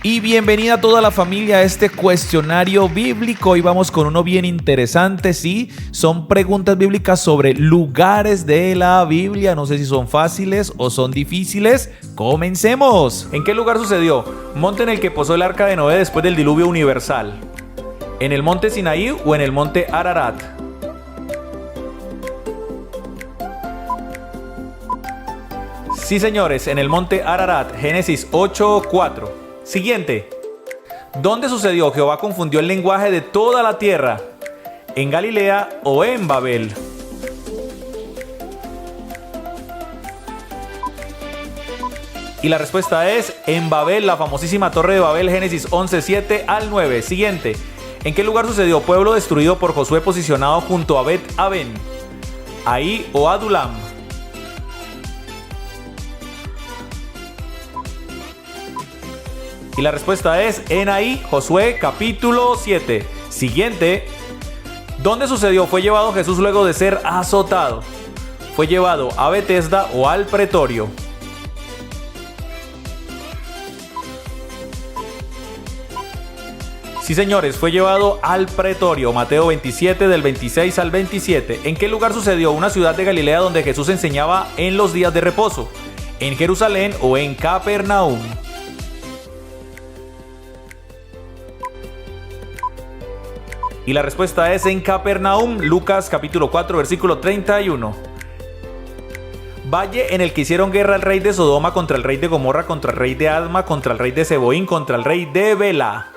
Y bienvenida a toda la familia a este cuestionario bíblico. Hoy vamos con uno bien interesante, sí. Son preguntas bíblicas sobre lugares de la Biblia. No sé si son fáciles o son difíciles. ¡Comencemos! ¿En qué lugar sucedió? Monte en el que posó el arca de Noé después del diluvio universal. ¿En el monte Sinaí o en el monte Ararat? Sí, señores, en el monte Ararat. Génesis 8:4. Siguiente. ¿Dónde sucedió? Jehová confundió el lenguaje de toda la tierra. ¿En Galilea o en Babel? Y la respuesta es en Babel, la famosísima Torre de Babel, Génesis 11:7 al 9. Siguiente. ¿En qué lugar sucedió? Pueblo destruido por Josué posicionado junto a Bet-Aven. ¿Ahí o Adulam? Y la respuesta es en Ahí, Josué capítulo 7. Siguiente. ¿Dónde sucedió? ¿Fue llevado Jesús luego de ser azotado? ¿Fue llevado a Betesda o al pretorio? Sí, señores, fue llevado al pretorio. Mateo 27 del 26 al 27. ¿En qué lugar sucedió? Una ciudad de Galilea donde Jesús enseñaba en los días de reposo. ¿En Jerusalén o en Capernaum? Y la respuesta es en Capernaum, Lucas capítulo 4, versículo 31. Valle en el que hicieron guerra el rey de Sodoma contra el rey de Gomorra, contra el rey de Adma, contra el rey de Seboín, contra el rey de Bela.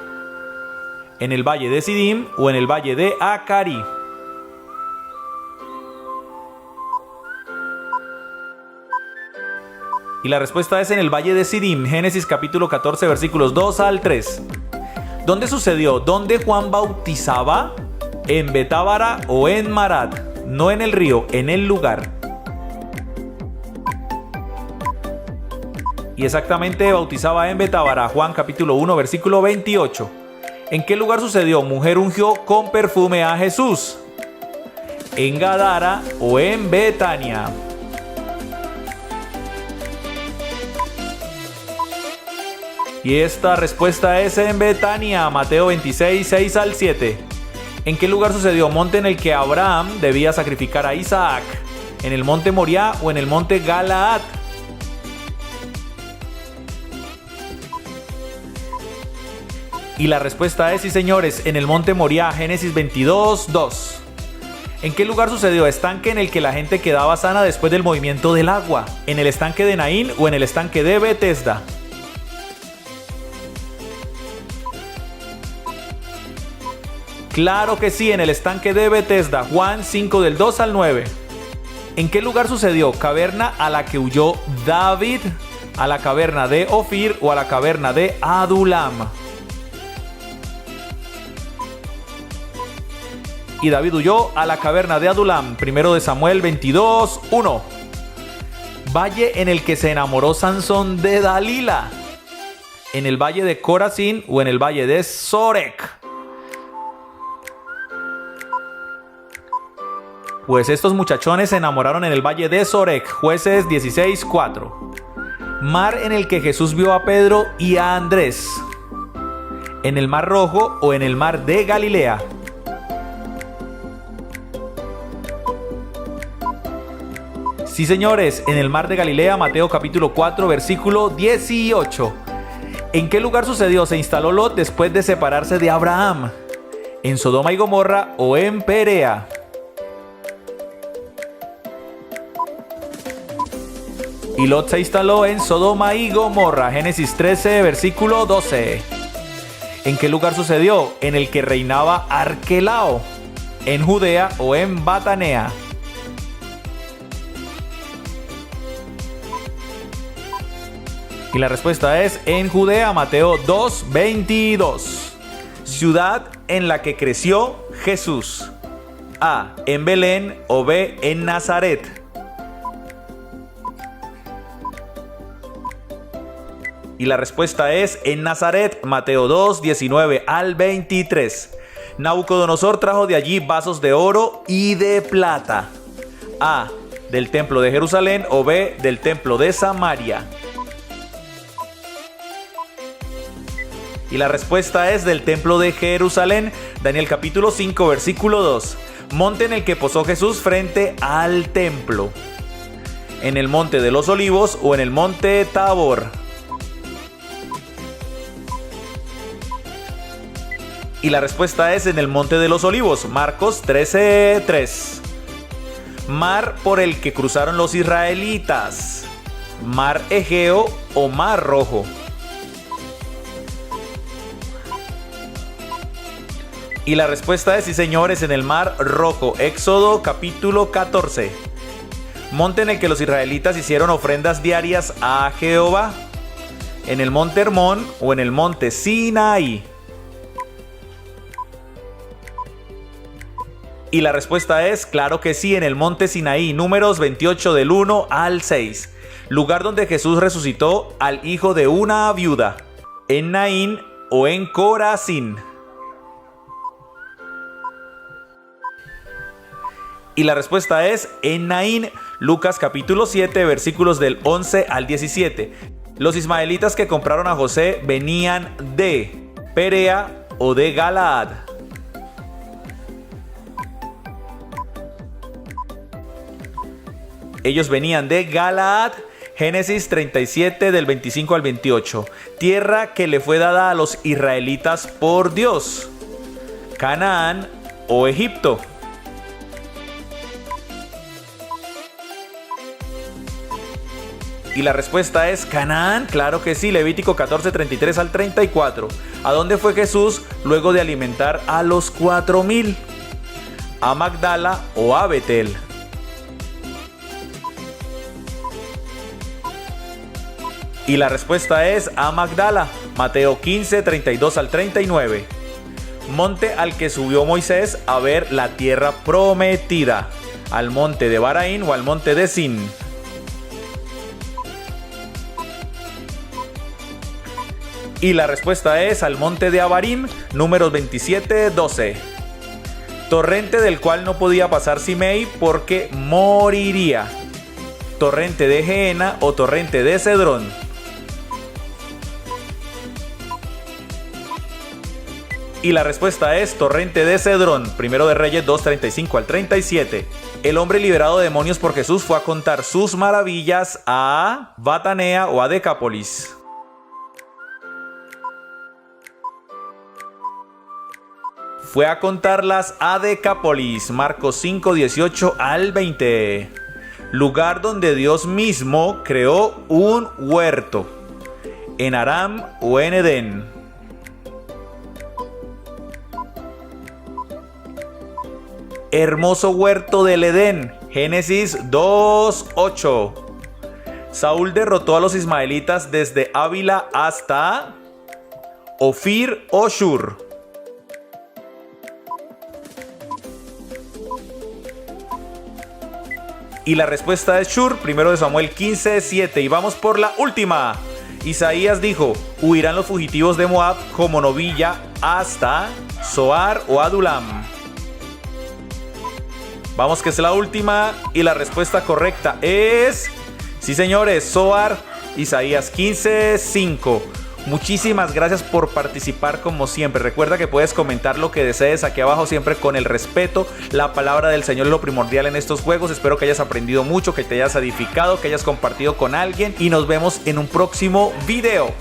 ¿En el valle de Sidim o en el valle de Acari? Y la respuesta es en el valle de Sidim, Génesis capítulo 14, versículos 2 al 3. ¿Dónde sucedió? ¿Dónde Juan bautizaba? ¿En Betábara o en Marat? No en el río, en el lugar. Y exactamente bautizaba en Betábara, Juan capítulo 1, versículo 28. ¿En qué lugar sucedió? Mujer ungió con perfume a Jesús. ¿En Gadara o en Betania? Y esta respuesta es en Betania, Mateo 26, 6 al 7. ¿En qué lugar sucedió? Monte en el que Abraham debía sacrificar a Isaac. ¿En el monte Moriah o en el monte Galaad? Y la respuesta es sí, señores, en el monte Moriah, Génesis 22, 2. ¿En qué lugar sucedió? Estanque en el que la gente quedaba sana después del movimiento del agua. ¿En el estanque de Naín o en el estanque de Betesda? Claro que sí, en el estanque de Betesda, Juan 5 del 2 al 9. ¿En qué lugar sucedió? ¿Caverna a la que huyó David? ¿A la caverna de Ofir o a la caverna de Adulam? Y David huyó a la caverna de Adulam, primero de Samuel 22, 1. Valle en el que se enamoró Sansón de Dalila. ¿En el valle de Corazín o en el valle de Sorek? Pues estos muchachones se enamoraron en el valle de Sorek, Jueces 16, 4. Mar en el que Jesús vio a Pedro y a Andrés. ¿En el mar Rojo o en el mar de Galilea? Sí, señores, en el mar de Galilea, Mateo capítulo 4, versículo 18. ¿En qué lugar sucedió? ¿Se instaló Lot después de separarse de Abraham? ¿En Sodoma y Gomorra o en Perea? Y Lot se instaló en Sodoma y Gomorra, Génesis 13, versículo 12. ¿En qué lugar sucedió? En el que reinaba Arquelao. ¿En Judea o en Batanea? Y la respuesta es en Judea, Mateo 2, 22. Ciudad en la que creció Jesús. A, en Belén o B, en Nazaret. Y la respuesta es en Nazaret, Mateo 2, 19 al 23. Nabucodonosor trajo de allí vasos de oro y de plata. A, del templo de Jerusalén o B, del templo de Samaria. Y la respuesta es del templo de Jerusalén. Daniel capítulo 5, versículo 2. Monte en el que posó Jesús frente al templo. ¿En el monte de los olivos o en el monte Tabor? Y la respuesta es en el monte de los olivos. Marcos 13:3. Mar por el que cruzaron los israelitas. ¿Mar Egeo o Mar Rojo? Y la respuesta es sí, señores, en el Mar Rojo. Éxodo capítulo 14. Monte en el que los israelitas hicieron ofrendas diarias a Jehová. ¿En el monte Hermón o en el monte Sinaí? Y la respuesta es claro que sí, en el monte Sinaí. Números 28 del 1 al 6. Lugar donde Jesús resucitó al hijo de una viuda. ¿En Naín o en Corazín? Y la respuesta es en Naín. Lucas capítulo 7, versículos del 11 al 17. Los ismaelitas que compraron a José venían de Perea o de Galaad. Ellos venían de Galaad. Génesis 37 del 25 al 28. Tierra que le fue dada a los israelitas por Dios. ¿Canaán o Egipto? Y la respuesta es Canaán, claro que sí. Levítico 14, 33 al 34. ¿A dónde fue Jesús luego de alimentar a los 4,000? ¿A Magdala o a Betel? Y la respuesta es a Magdala. Mateo 15, 32 al 39. Monte al que subió Moisés a ver la tierra prometida. ¿Al monte de Baraín o al monte de Sin? Y la respuesta es al monte de Abarim. Números 27, 12. Torrente del cual no podía pasar Simei porque moriría. ¿Torrente de Gehenna o torrente de Cedrón? Y la respuesta es torrente de Cedrón. Primero de Reyes 2, 35 al 37. El hombre liberado de demonios por Jesús fue a contar sus maravillas a Batanea o a Decápolis. Fue a contarlas a Decápolis. Marcos 5, 18 al 20. Lugar donde Dios mismo creó un huerto. ¿En Aram o en Edén? Hermoso huerto del Edén. Génesis 2:8. Saúl derrotó a los ismaelitas desde Ávila hasta Ofir o Shur. Y la respuesta es Shur. Primero de Samuel 15:7. Y vamos por la última. Isaías dijo: huirán los fugitivos de Moab como novilla hasta Zoar o Adulam. Vamos que es la última y la respuesta correcta es sí, señores, Zoar. Isaías 15:5. Muchísimas gracias por participar como siempre. Recuerda que puedes comentar lo que desees aquí abajo, siempre con el respeto. La palabra del Señor es lo primordial en estos juegos. Espero que hayas aprendido mucho, que te hayas edificado, que hayas compartido con alguien y nos vemos en un próximo video.